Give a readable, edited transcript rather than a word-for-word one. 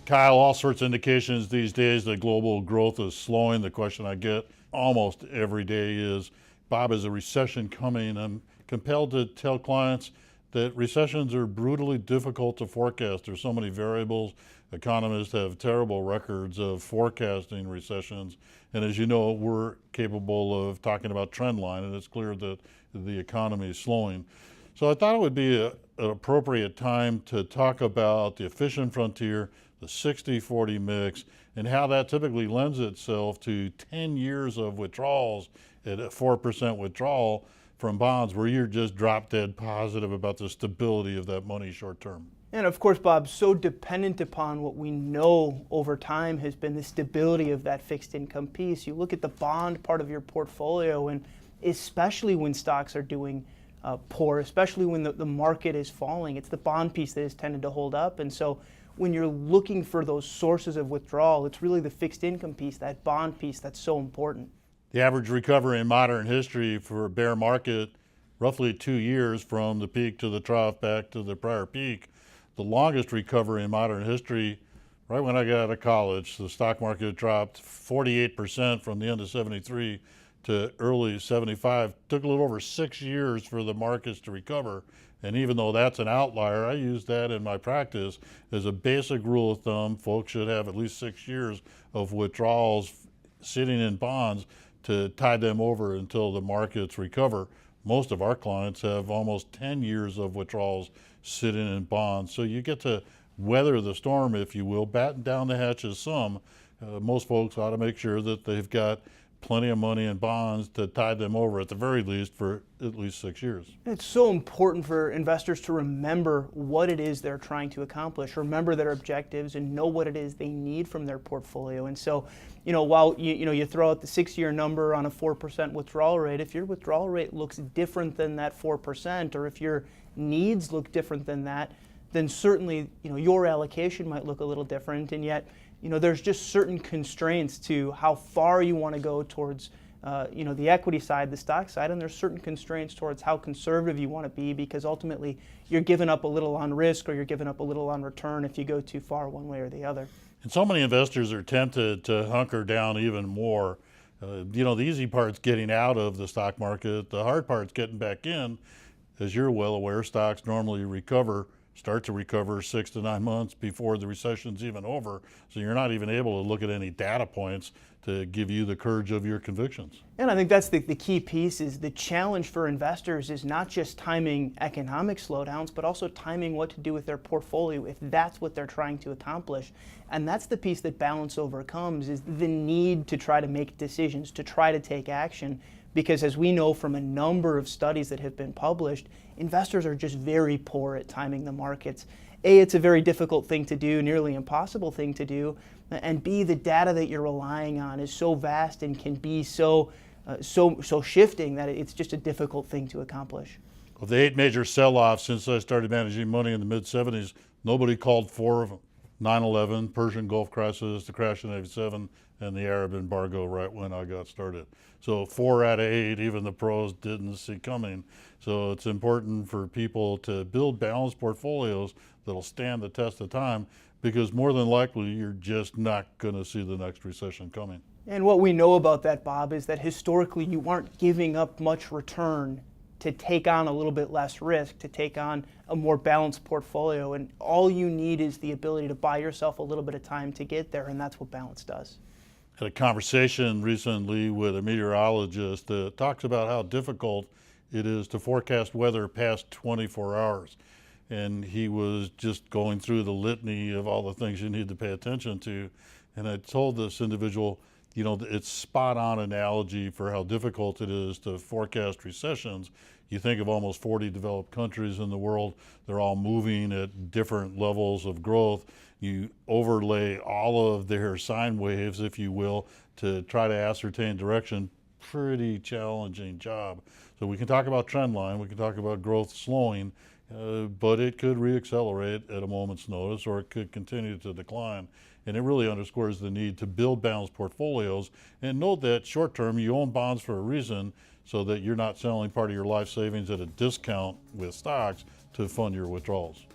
Kyle, all sorts of indications these days that global growth is slowing. The question I get almost every day is, Bob, is a recession coming? I'm compelled to tell clients that recessions are brutally difficult to forecast. There's so many variables. Economists have terrible records of forecasting recessions. And as you know, we're capable of talking about trend line, and it's clear that the economy is slowing. So I thought it would be an appropriate time to talk about the efficient frontier, the 60-40 mix, and how that typically lends itself to 10 years of withdrawals at a 4% withdrawal from bonds, where you're just drop dead positive about the stability of that money short term. And of course, Bob, so dependent upon what we know over time has been the stability of that fixed income piece. You look at the bond part of your portfolio, and especially when stocks are doing poor, especially when the market is falling, it's the bond piece that has tended to hold up. And so when you're looking for those sources of withdrawal, it's really the fixed income piece, that bond piece, that's so important. The average recovery in modern history for a bear market, roughly 2 years from the peak to the trough back to the prior peak. The longest recovery in modern history, right when I got out of college, the stock market dropped 48% from the end of 73 to early 75. Took a little over 6 years for the markets to recover. And even though that's an outlier, I use that in my practice as a basic rule of thumb. Folks should have at least 6 years of withdrawals sitting in bonds to tide them over until the markets recover. Most of our clients have almost 10 years of withdrawals sitting in bonds. So you get to weather the storm, if you will, batten down the hatches some. Most folks ought to make sure that they've got plenty of money in bonds to tide them over at the very least for at least 6 years. It's so important for investors to remember what it is they're trying to accomplish, remember their objectives, and know what it is they need from their portfolio. And so, while you throw out the 6-year number on a 4% withdrawal rate, if your withdrawal rate looks different than that 4%, or if your needs look different than that, then certainly your allocation might look a little different. And yet, there's just certain constraints to how far you want to go towards the equity side, the stock side, and there's certain constraints towards how conservative you want to be, because ultimately you're giving up a little on risk or you're giving up a little on return if you go too far one way or the other. And so many investors are tempted to hunker down even more. The easy part's getting out of the stock market. The hard part's getting back in. As you're well aware, stocks normally start to recover 6 to 9 months before the recession's even over. So you're not even able to look at any data points to give you the courage of your convictions. And I think that's the key piece. Is the challenge for investors is not just timing economic slowdowns, but also timing what to do with their portfolio if that's what they're trying to accomplish. And that's the piece that balance overcomes, is the need to try to make decisions, to try to take action. Because as we know from a number of studies that have been published, investors are just very poor at timing the markets. A, it's a very difficult thing to do, nearly impossible thing to do. And B, the data that you're relying on is so vast and can be so shifting that it's just a difficult thing to accomplish. Of the 8 major sell-offs since I started managing money in the mid-70s, nobody called 4 of them. 9/11, Persian Gulf crisis, the crash in '87, and the Arab embargo right when I got started. So 4 out of 8, even the pros didn't see coming. So it's important for people to build balanced portfolios that'll stand the test of time, because more than likely you're just not going to see the next recession coming. And what we know about that, Bob, is that historically you aren't giving up much return to take on a little bit less risk, to take on a more balanced portfolio. And all you need is the ability to buy yourself a little bit of time to get there, and that's what balance does. Had a conversation recently with a meteorologist that talks about how difficult it is to forecast weather past 24 hours. And he was just going through the litany of all the things you need to pay attention to. And I told this individual, it's spot on analogy for how difficult it is to forecast recessions. You think of almost 40 developed countries in the world. They're all moving at different levels of growth. You overlay all of their sine waves, if you will, to try to ascertain direction. Pretty challenging job. So we can talk about trend line, we can talk about growth slowing, but it could reaccelerate at a moment's notice, or it could continue to decline. And it really underscores the need to build balanced portfolios, and note that short term you own bonds for a reason, so that you're not selling part of your life savings at a discount with stocks to fund your withdrawals.